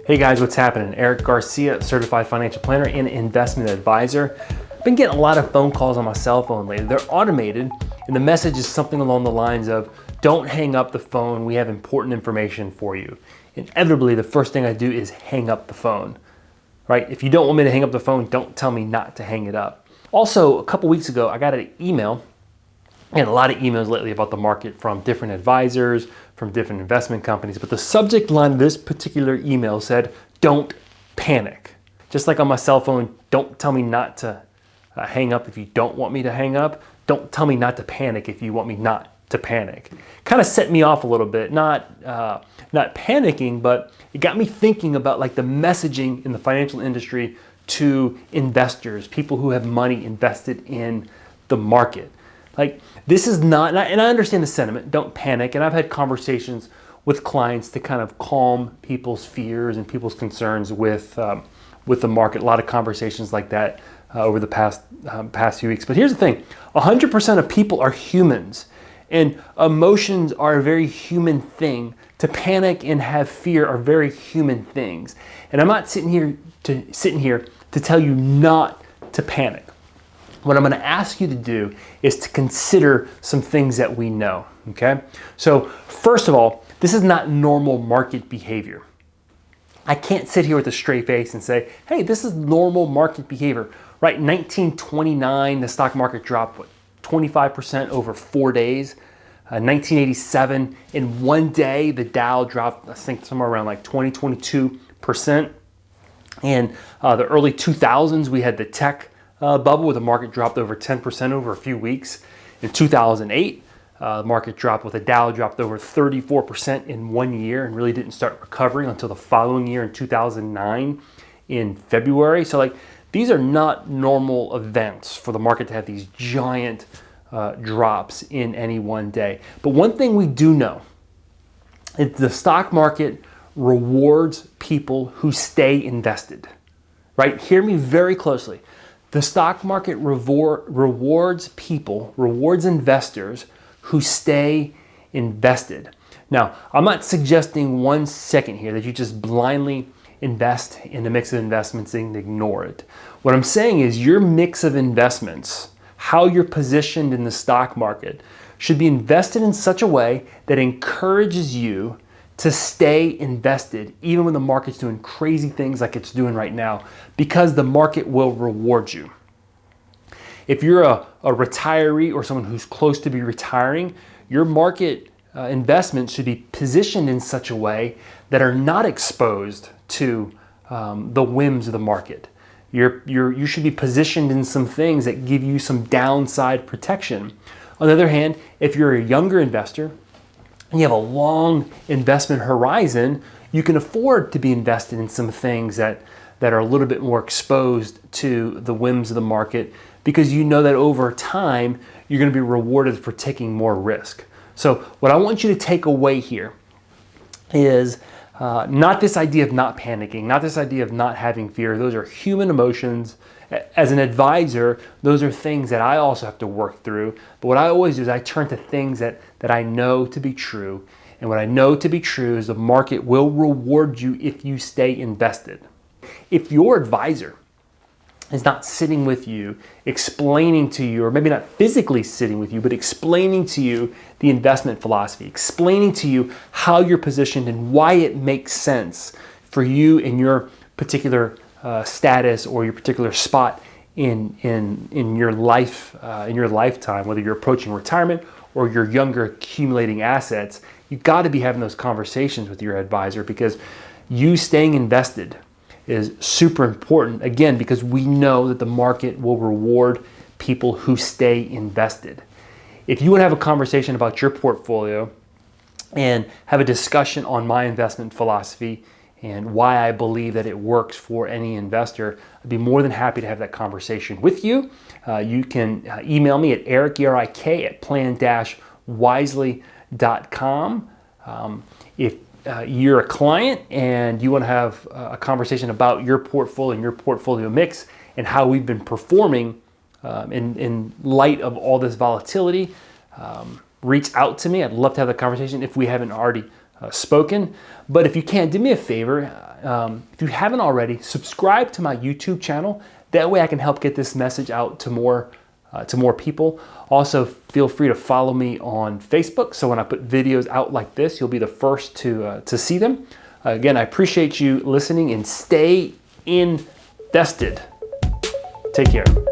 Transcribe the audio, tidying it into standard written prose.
Hey guys, what's happening? Eric Garcia, certified financial planner and investment advisor. I've been getting a lot of phone calls on my cell phone lately. They're automated, and the message is something along the lines of, don't hang up the phone, we have important information for you. Inevitably, the first thing I do is hang up the phone, right? If you don't want me to hang up the phone, don't tell me not to hang it up. Also, a couple weeks ago, I got an email. I had a lot of emails lately about the market from different advisors, from different investment companies, but the subject line of this particular email said, don't panic. Just like on my cell phone, don't tell me not to hang up if you don't want me to hang up. Don't tell me not to panic if you want me not to panic. Kind of set me off a little bit, not panicking, but it got me thinking about like the messaging in the financial industry to investors, people who have money invested in the market. Like, this is not, and I understand the sentiment, don't panic, and I've had conversations with clients to kind of calm people's fears and people's concerns with the market. A lot of conversations like that over the past few weeks. But here's the thing, 100% of people are humans, and emotions are a very human thing. To panic and have fear are very human things. And I'm not sitting here to tell you not to panic. What I'm going to ask you to do is to consider some things that we know, okay? So first of all, this is not normal market behavior. I can't sit here with a straight face and say, hey, this is normal market behavior. Right, 1929, the stock market dropped, 25% over 4 days. 1987, in one day, the Dow dropped, I think, somewhere around like 22%. In the early 2000s, we had the tech bubble where the market dropped over 10% over a few weeks. In 2008, the market dropped with the Dow dropped over 34% in 1 year and really didn't start recovering until the following year in 2009 in February. So like, these are not normal events for the market to have these giant drops in any one day. But one thing we do know is the stock market rewards people who stay invested, right? Hear me very closely. The stock market rewards people, rewards investors who stay invested. Now, I'm not suggesting 1 second here that you just blindly invest in a mix of investments and ignore it. What I'm saying is your mix of investments, how you're positioned in the stock market, should be invested in such a way that encourages you to stay invested even when the market's doing crazy things like it's doing right now, because the market will reward you. If you're a retiree or someone who's close to be retiring, your market investments should be positioned in such a way that are not exposed to the whims of the market. You should be positioned in some things that give you some downside protection. On the other hand, if you're a younger investor and you have a long investment horizon, you can afford to be invested in some things that are a little bit more exposed to the whims of the market, because you know that over time, you're going to be rewarded for taking more risk. So what I want you to take away here is not this idea of not panicking, not this idea of not having fear. Those are human emotions. As an advisor, those are things that I also have to work through. But what I always do is I turn to things that I know to be true. And what I know to be true is the market will reward you if you stay invested. If your advisor is not sitting with you, explaining to you, or maybe not physically sitting with you, but explaining to you the investment philosophy, explaining to you how you're positioned and why it makes sense for you in your particular status or your particular spot in your life, in your lifetime, whether you're approaching retirement or you're younger accumulating assets, you've got to be having those conversations with your advisor, because you staying invested is super important, again, because we know that the market will reward people who stay invested. If you want to have a conversation about your portfolio and have a discussion on my investment philosophy and why I believe that it works for any investor, I'd be more than happy to have that conversation with you. You can email me at Erik, E-R-I-K, at plan-wisely.com. If you're a client and you want to have a conversation about your portfolio and your portfolio mix and how we've been performing in light of all this volatility, reach out to me. I'd love to have the conversation if we haven't already spoken. But if you can, do me a favor if you haven't already, subscribe to my YouTube channel. That way I can help get this message out to more people. Also, feel free to follow me on Facebook. So when I put videos out like this, you'll be the first to see them. Again, I appreciate you listening, and stay invested. Take care.